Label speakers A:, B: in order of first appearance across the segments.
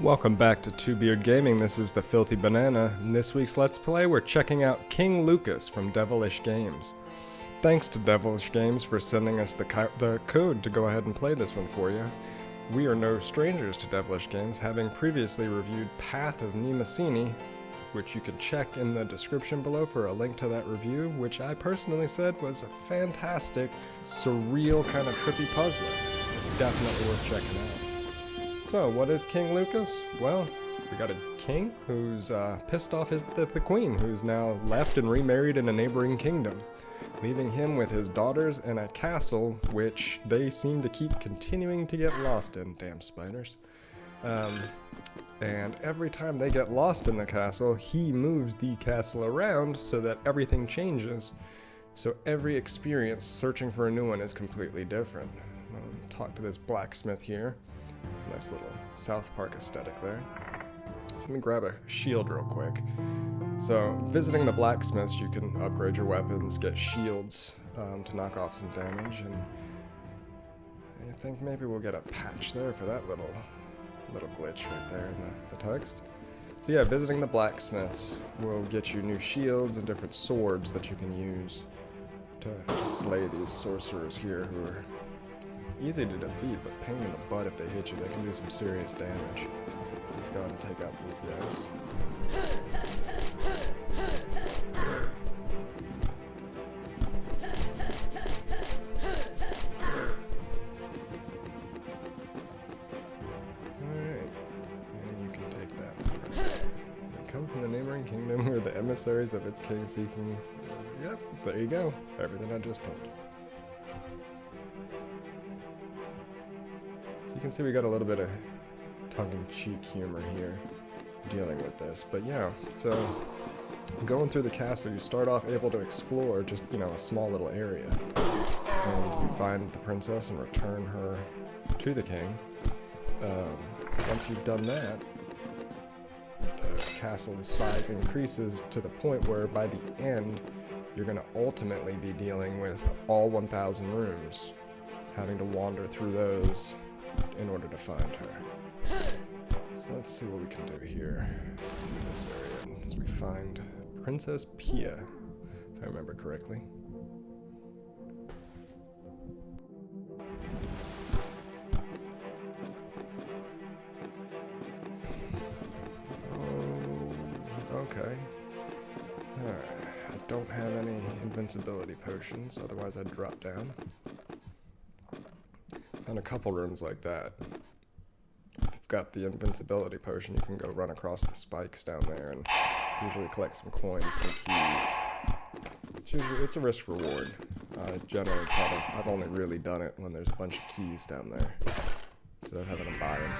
A: Welcome back to Two Beard Gaming. This is the Filthy Banana. In this week's Let's Play, we're checking out King Lucas from Devilish Games. Thanks to Devilish Games for sending us the code to go ahead and play this one for you. We are no strangers to Devilish Games, having previously reviewed Path of Nemesis, which you can check in the description below for a link to that review, which I personally said was a fantastic, surreal kind of trippy puzzler. Definitely worth checking out. So, what is King Lucas? Well, we got a king who's pissed off the queen, who's now left and remarried in a neighboring kingdom, leaving him with his daughters in a castle which they seem to keep continuing to get lost in. Damn spiders. And every time they get lost in the castle, he moves the castle around so that everything changes. So every experience searching for a new one is completely different. Talk to this blacksmith here. It's a nice little South Park aesthetic there. So let me grab a shield real quick. So visiting the blacksmiths, you can upgrade your weapons, get shields to knock off some damage, and I think maybe we'll get a patch there for that little glitch right there in the text. So yeah, visiting the blacksmiths will get you new shields and different swords that you can use to slay these sorcerers here who are easy to defeat, but pain in the butt if they hit you. They can do some serious damage. Let's go ahead and take out these guys. Alright, and you can take that. They come from the neighboring kingdom where the emissaries of its king seeking... Yep, there you go. Everything I just told you. So you can see we got a little bit of tongue-in-cheek humor here dealing with this. But yeah, so going through the castle, you start off able to explore just, a small little area. And you find the princess and return her to the king. Once you've done that, the castle size increases to the point where by the end, you're going to ultimately be dealing with all 1,000 rooms, having to wander through those in order to find her. So let's see what we can do here in this area as we find Princess Pia, if I remember correctly. Oh, okay. Alright, I don't have any invincibility potions, otherwise I'd drop down. Found a couple rooms like that. If you've got the invincibility potion, you can go run across the spikes down there and usually collect some coins, some keys. It's a risk reward. Generally, I've only really done it when there's a bunch of keys down there, instead of having to buy them.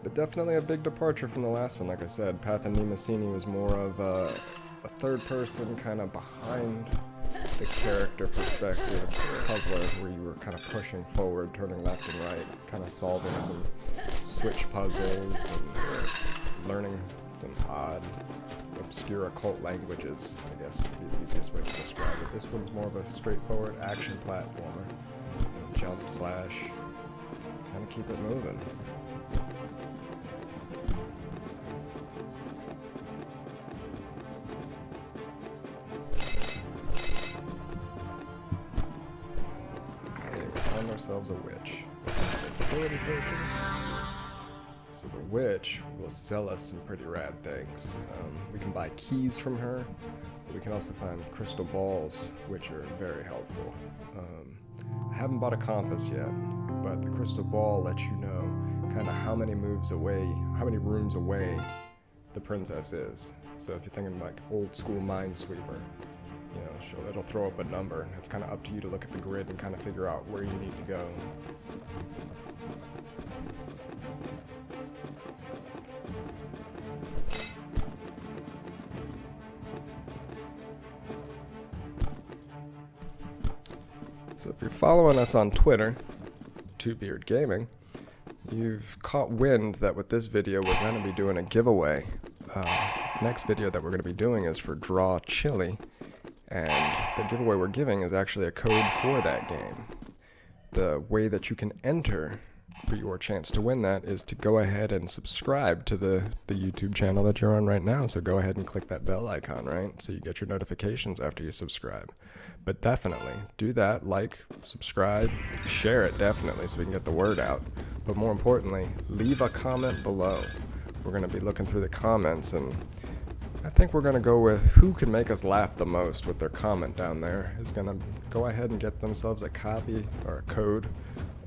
A: But definitely a big departure from the last one. Like I said, Path of Nemesis was more of a third person kind of behind the character perspective puzzler, where you were kind of pushing forward, turning left and right, kind of solving some switch puzzles and learning some odd, obscure occult languages, I guess would be the easiest way to describe it. This one's more of a straightforward action platformer. Jump, slash, kind of keep it moving. Ourselves a witch. Invincibility potion. So the witch will sell us some pretty rad things. We can buy keys from her, but we can also find crystal balls, which are very helpful. I haven't bought a compass yet, but the crystal ball lets you know kind of how many rooms away the princess is. So if you're thinking like old school Minesweeper, it'll throw up a number. It's kind of up to you to look at the grid and kind of figure out where you need to go. So if you're following us on Twitter, Two Beard Gaming, you've caught wind that with this video we're going to be doing a giveaway next video that we're going to be doing is for Draw Chili, and the giveaway we're giving is actually a code for that game. The way that you can enter for your chance to win that is to go ahead and subscribe to the YouTube channel that you're on right now. So go ahead and click that bell icon, right? So you get your notifications after you subscribe. But definitely do that, like, subscribe, share it definitely so we can get the word out. But more importantly, leave a comment below. We're going to be looking through the comments, and I think we're going to go with who can make us laugh the most with their comment down there is going to go ahead and get themselves a copy or a code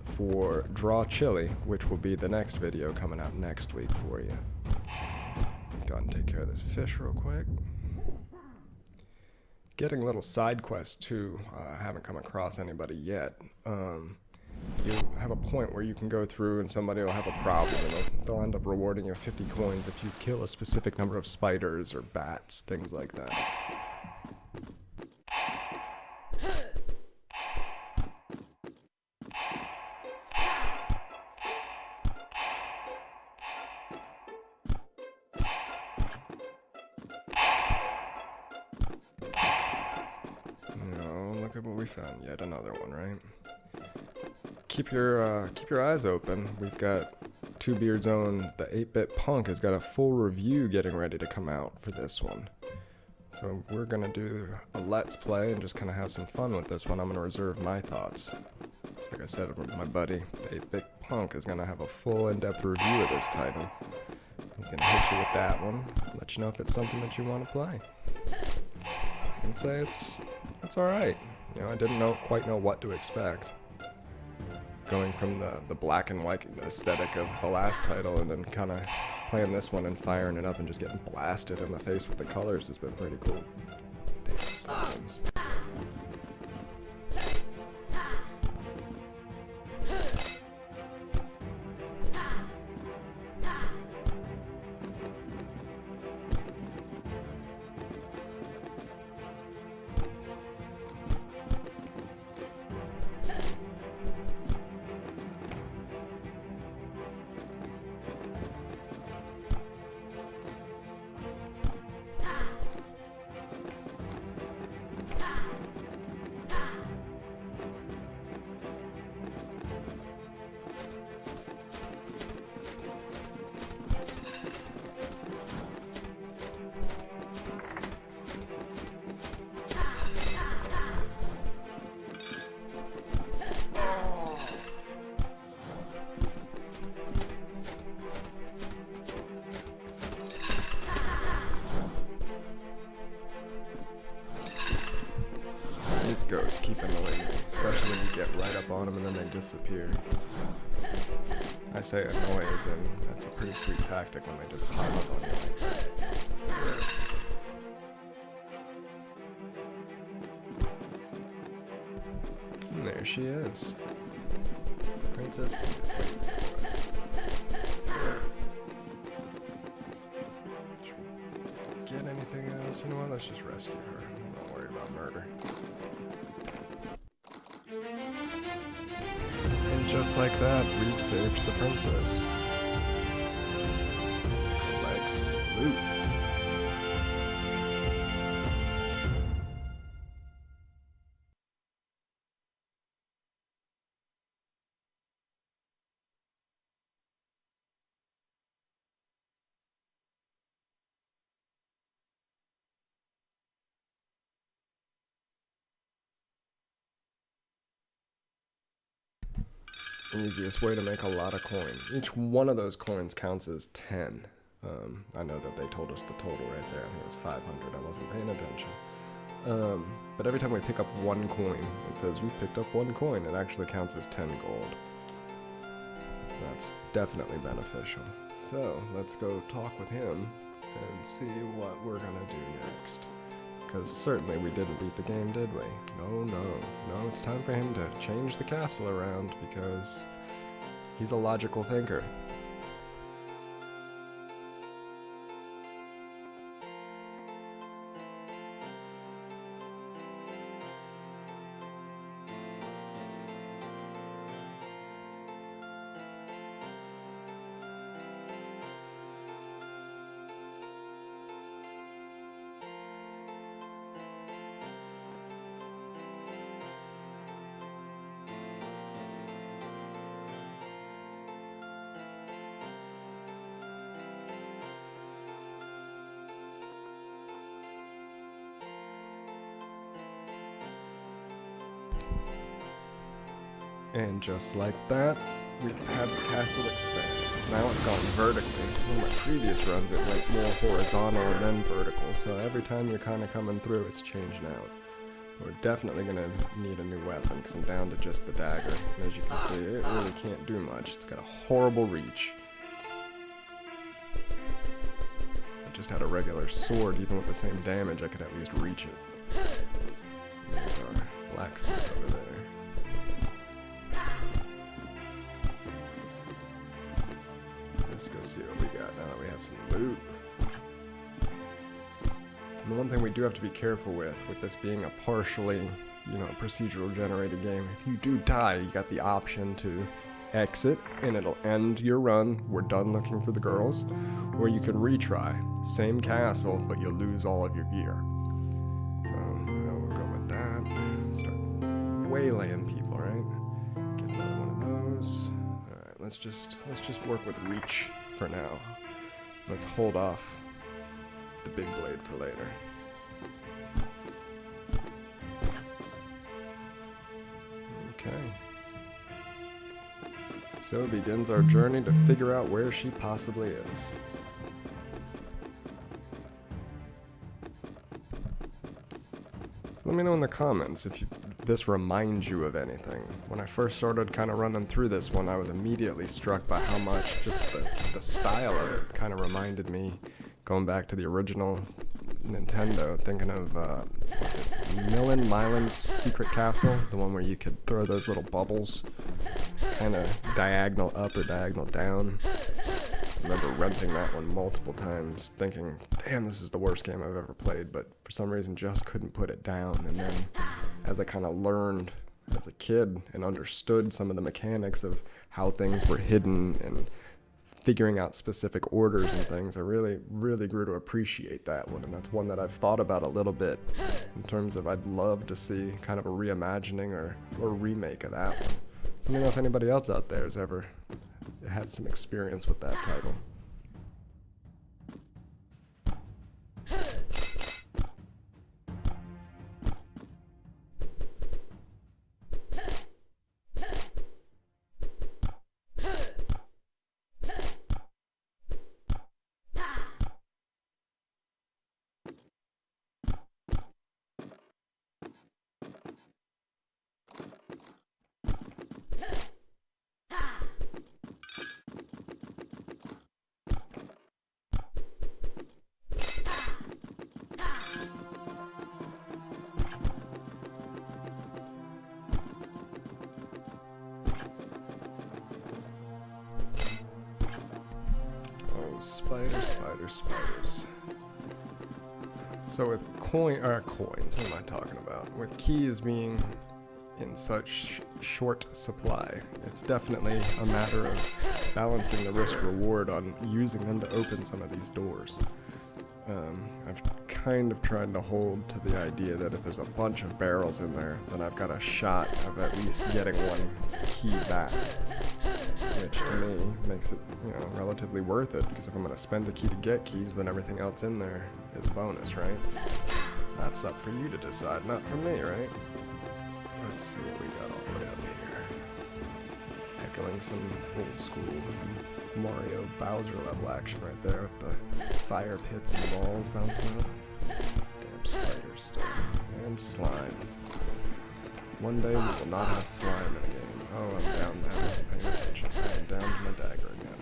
A: for Draw Chili, which will be the next video coming out next week for you. Go ahead and take care of this fish real quick. Getting little side quests too. I haven't come across anybody yet. You have a point where you can go through and somebody will have a problem and they'll end up rewarding you 50 coins if you kill a specific number of spiders or bats, things like that. Look at what we found. Yet another one, right? Keep your eyes open. We've got Two Beard's own, the 8-Bit Punk, has got a full review getting ready to come out for this one. So we're gonna do a let's play and just kind of have some fun with this one. I'm gonna reserve my thoughts. Like I said, my buddy, the 8-Bit Punk, is gonna have a full in-depth review of this title. He's gonna hit you with that one, let you know if it's something that you want to play. I can say it's all right. You know, I didn't quite know what to expect. Going from the black and white aesthetic of the last title and then kind of playing this one and firing it up and just getting blasted in the face with the colors has been pretty cool. Damn slimes. These ghosts keep annoying me, especially when you get right up on them and then they disappear. I say annoy as in that's a pretty sweet tactic when they just pop up on you like that. And there she is. Princess. Get anything else? You know what? Let's just rescue her. I'm not worried about murder. And just like that, we've saved the princess. Let's collect some loot. Easiest way to make a lot of coins. Each one of those coins counts as 10. I know that they told us the total right there. I think it was 500. I wasn't paying attention. But every time we pick up one coin, it says you've picked up one coin. It actually counts as 10 gold. That's definitely beneficial. So let's go talk with him and see what we're gonna do next. Because certainly we didn't beat the game, did we? No, it's time for him to change the castle around because he's a logical thinker. And just like that, we had the castle expand. Now it's gone vertically. In my previous runs it went more horizontal and then vertical, so every time you're kind of coming through, it's changing out. We're definitely going to need a new weapon, because I'm down to just the dagger. And as you can see, it really can't do much. It's got a horrible reach. I just had a regular sword, even with the same damage, I could at least reach it. There's our blacksmith over there. Let's go see what we got now that we have some loot. And the one thing we do have to be careful with this being a partially, procedural generated game, if you do die, you got the option to exit and it'll end your run. We're done looking for the girls. Or you can retry. Same castle, but you'll lose all of your gear. So, we'll go with that. Start waylaying people, right? Get another one of those. Alright, let's just work with reach for now. Let's hold off the big blade for later. Okay. So begins our journey to figure out where she possibly is. So let me know in the comments if this reminds you of anything. When I first started kind of running through this one, I was immediately struck by how much just the style of it kind of reminded me, going back to the original Nintendo, thinking of Milan's Secret Castle, the one where you could throw those little bubbles kind of diagonal up or diagonal down. I remember renting that one multiple times, thinking, damn, this is the worst game I've ever played, but for some reason just couldn't put it down. And then as I kind of learned as a kid and understood some of the mechanics of how things were hidden and figuring out specific orders and things, I really, really grew to appreciate that one. And that's one that I've thought about a little bit in terms of I'd love to see kind of a reimagining or remake of that one. So let me know if anybody else out there has ever had some experience with that title. Spiders. So with coins, what am I talking about? With keys being in such short supply, it's definitely a matter of balancing the risk-reward on using them to open some of these doors. I've kind of tried to hold to the idea that if there's a bunch of barrels in there, then I've got a shot of at least getting one key back. Which to me makes it, relatively worth it, because if I'm going to spend a key to get keys, then everything else in there is a bonus, right? That's up for you to decide, not for me, right? Let's see what we got all the way up here. Echoing some old school Mario Bowser level action right there with the fire pits and balls bouncing out. Damn spiders still. And slime. One day we will not have slime in a game. Oh, I'm down. I wasn't paying attention. I am down to my dagger again.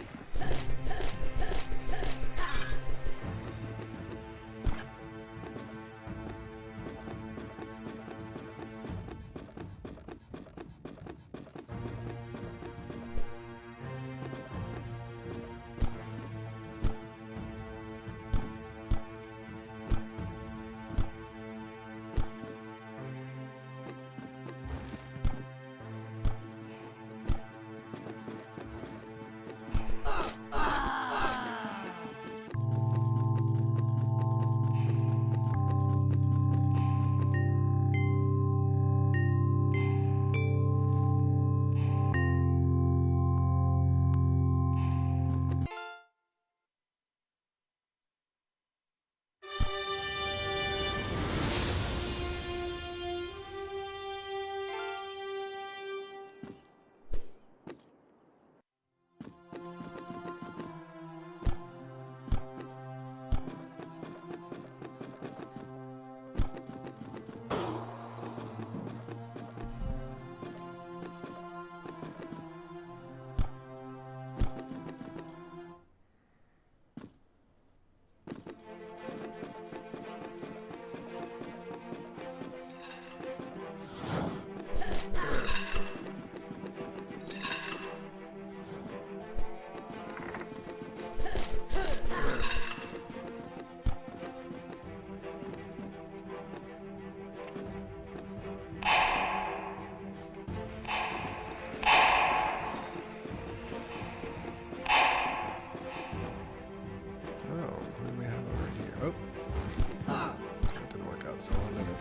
A: minute.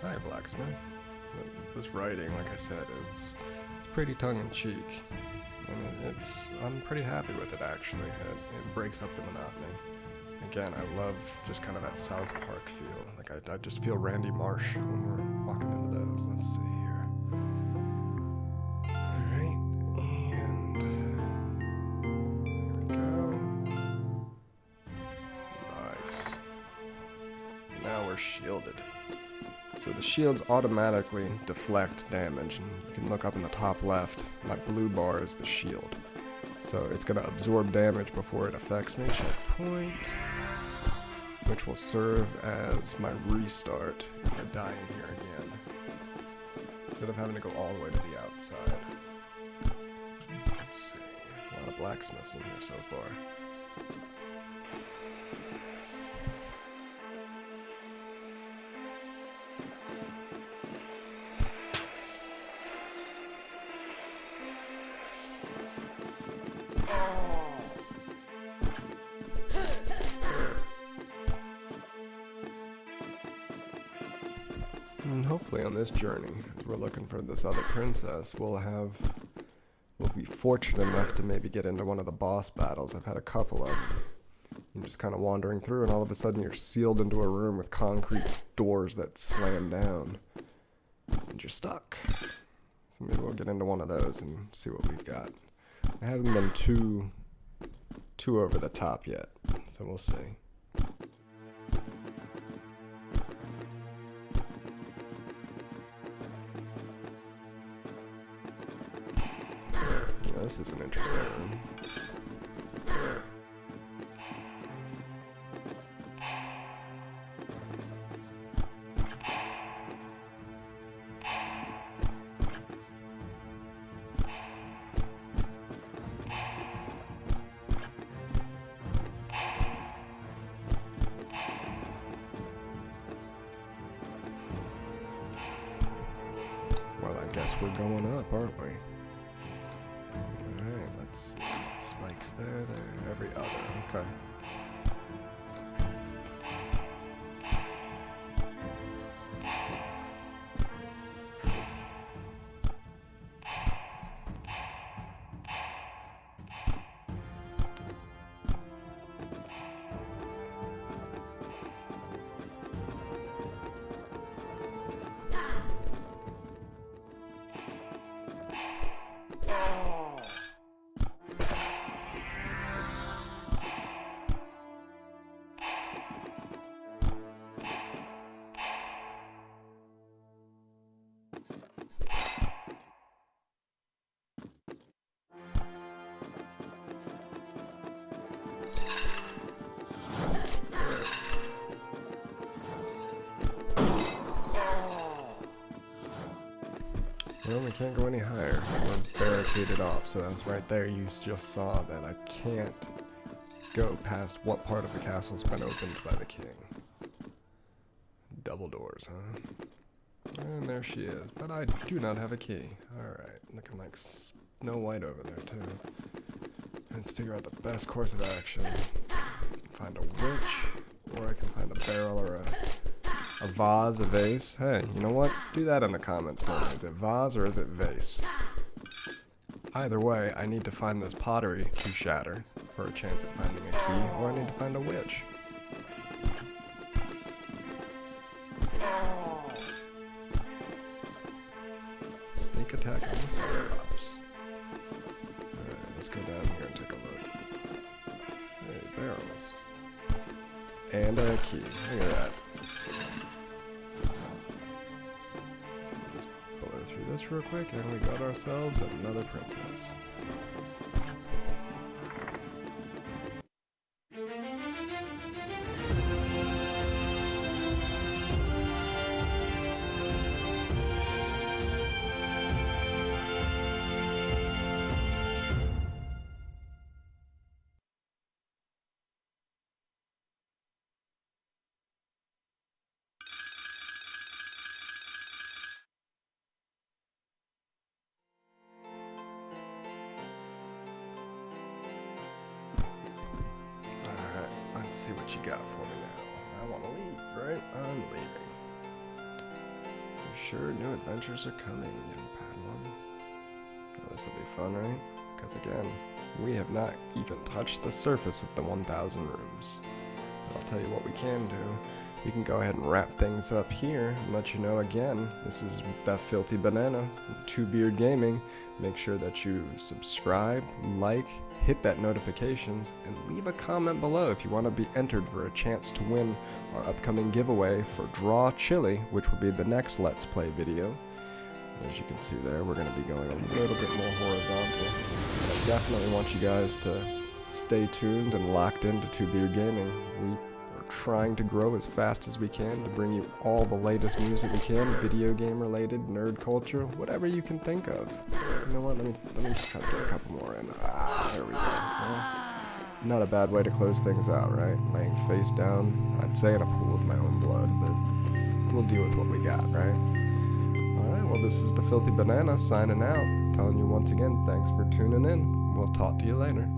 A: Hi, blacksmith. This writing, like I said, it's pretty tongue-in-cheek, and I'm pretty happy with it actually. It breaks up the monotony. Again, I love just kind of that South Park feel. Like I just feel Randy Marsh when we're walking into those. Let's see here. All right, and there we go. Nice. Now we're shielded. So the shields automatically deflect damage, and you can look up in the top left, my blue bar is the shield. So it's going to absorb damage before it affects me. Checkpoint, which will serve as my restart if I die in here again, instead of having to go all the way to the outside. Let's see, a lot of blacksmiths in here so far. And hopefully on this journey, as we're looking for this other princess, we'll be fortunate enough to maybe get into one of the boss battles. I've had a couple of them. You're just kind of wandering through, and all of a sudden you're sealed into a room with concrete doors that slam down, and you're stuck. So maybe we'll get into one of those and see what we've got. I haven't been too over the top yet, so we'll see. Yeah, this is an interesting room. Well, I guess we're going up, aren't we? Alright, let's see. Spikes there, every other. Okay. Well, we can't go any higher. We're barricaded off, so that's right there. You just saw that I can't go past what part of the castle's been opened by the king. Double doors, huh? And there she is, but I do not have a key. Alright, looking like Snow White over there, too. Let's figure out the best course of action. Find a witch, or I can find a barrel or a vase, a vase. Hey, you know what? Do that in the comments for me. Is it vase or is it vase? Either way, I need to find this pottery to shatter for a chance at finding a key, or I need to find a witch. Sneak attack on the Cyclops. Alright, let's go down here and take a look. Hey, barrels. And a key. Look at that. Through this real quick, and we got ourselves another princess. Let's see what you got for me now. I want to leave, right? I'm leaving. You sure new adventures are coming, young Padawan? Oh, this will be fun, right? Because again, we have not even touched the surface of the 1,000 rooms. But I'll tell you what we can do. You can go ahead and wrap things up here and let you know again, this is that Filthy Banana, Two Beard Gaming. Make sure that you subscribe, like, hit that notifications, and leave a comment below if you want to be entered for a chance to win our upcoming giveaway for Draw Chili, which will be the next Let's Play video. As you can see there, we're going to be going a little bit more horizontal. But I definitely want you guys to stay tuned and locked into Two Beard Gaming. We are trying to grow as fast as we can to bring you all the latest music we can, video game related, nerd culture, whatever you can think of. You know what, let me try to get a couple more in. There we go. Well, not a bad way to close things out, right? Laying face down, I'd say in a pool of my own blood, but we'll deal with what we got, right? Alright, well this is the Filthy Banana signing out, telling you once again, thanks for tuning in. We'll talk to you later.